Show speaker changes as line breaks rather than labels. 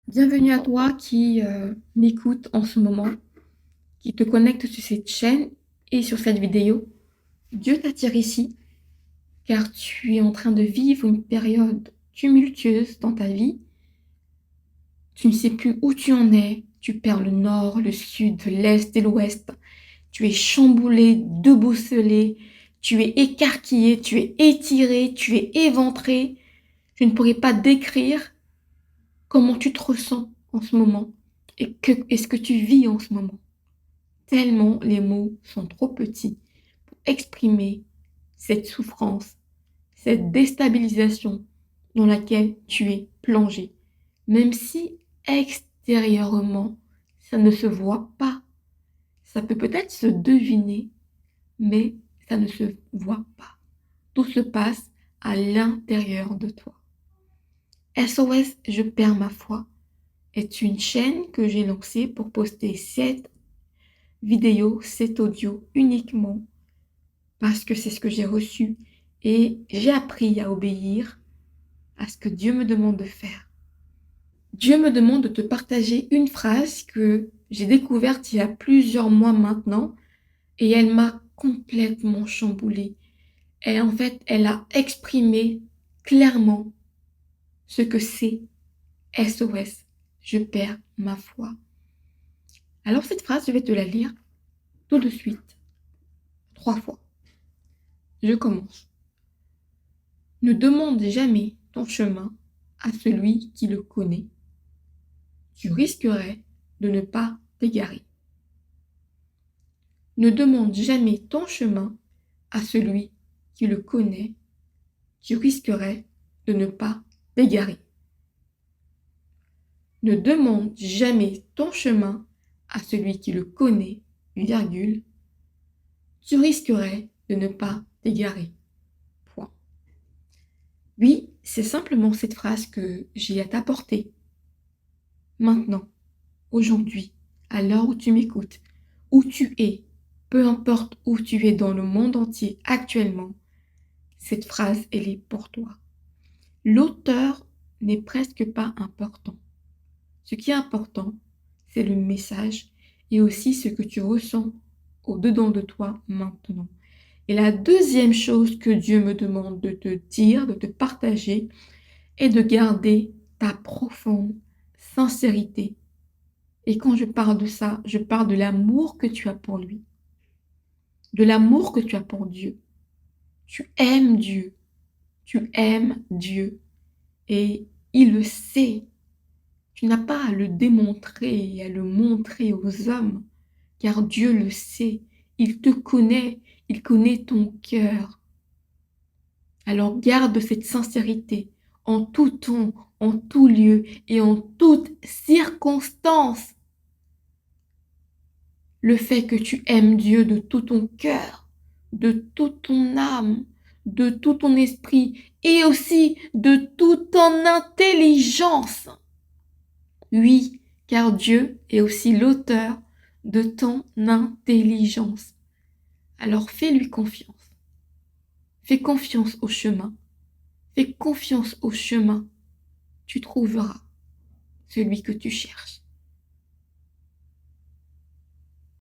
Bienvenue à toi qui m'écoute en ce moment, qui te connecte sur cette chaîne et sur cette vidéo. Dieu t'attire ici car tu es en train de vivre une période tumultueuse dans ta vie. Tu ne sais plus où tu en es. Tu perds le nord, le sud, l'est et l'ouest. Tu es chamboulé, déboussolé. Tu es écarquillé, tu es étiré, tu es éventré. Je ne pourrais pas décrire comment tu te ressens en ce moment et ce que tu vis en ce moment. Tellement les mots sont trop petits pour exprimer cette souffrance, cette déstabilisation dans laquelle tu es plongé. Même si extérieurement, ça ne se voit pas. Ça peut peut-être se deviner, mais ça ne se voit pas. Tout se passe à l'intérieur de toi. SOS, je perds ma foi est une chaîne que j'ai lancée pour poster cette vidéo, cet audio uniquement parce que c'est ce que j'ai reçu et j'ai appris à obéir à ce que Dieu me demande de faire. Dieu me demande de te partager une phrase que j'ai découverte il y a plusieurs mois maintenant et elle m'a complètement chamboulée. Et en fait, elle a exprimé clairement ce que c'est SOS. Je perds ma foi. Alors cette phrase, je vais te la lire tout de suite, 3 fois. Je commence. Ne demande jamais ton chemin à celui qui le connaît. Tu risquerais de ne pas t'égarer. Ne demande jamais ton chemin à celui qui le connaît. Tu risquerais de ne pas t'égarer. Ne demande jamais ton chemin à celui qui le connaît, virgule. Tu risquerais de ne pas t'égarer. Point. Oui, c'est simplement cette phrase que j'ai à t'apporter. Maintenant, aujourd'hui, à l'heure où tu m'écoutes, où tu es, peu importe où tu es dans le monde entier actuellement, cette phrase, elle est pour toi. L'auteur n'est presque pas important. Ce qui est important, c'est le message et aussi ce que tu ressens au-dedans de toi maintenant. Et la deuxième chose que Dieu me demande de te dire, de te partager, est de garder ta profonde sincérité. Et quand je parle de ça, je parle de l'amour que tu as pour lui, de l'amour que tu as pour Dieu. Tu aimes Dieu, tu aimes Dieu et il le sait. Tu n'as pas à le démontrer et à le montrer aux hommes, car Dieu le sait. Il te connaît, il connaît ton cœur. Alors garde cette sincérité en tout temps, en tout lieu et en toute circonstance. Le fait que tu aimes Dieu de tout ton cœur, de toute ton âme, de tout ton esprit et aussi de toute ton intelligence. Oui, car Dieu est aussi l'auteur de ton intelligence. Alors fais-lui confiance. Fais confiance au chemin. Fais confiance au chemin. Tu trouveras celui que tu cherches.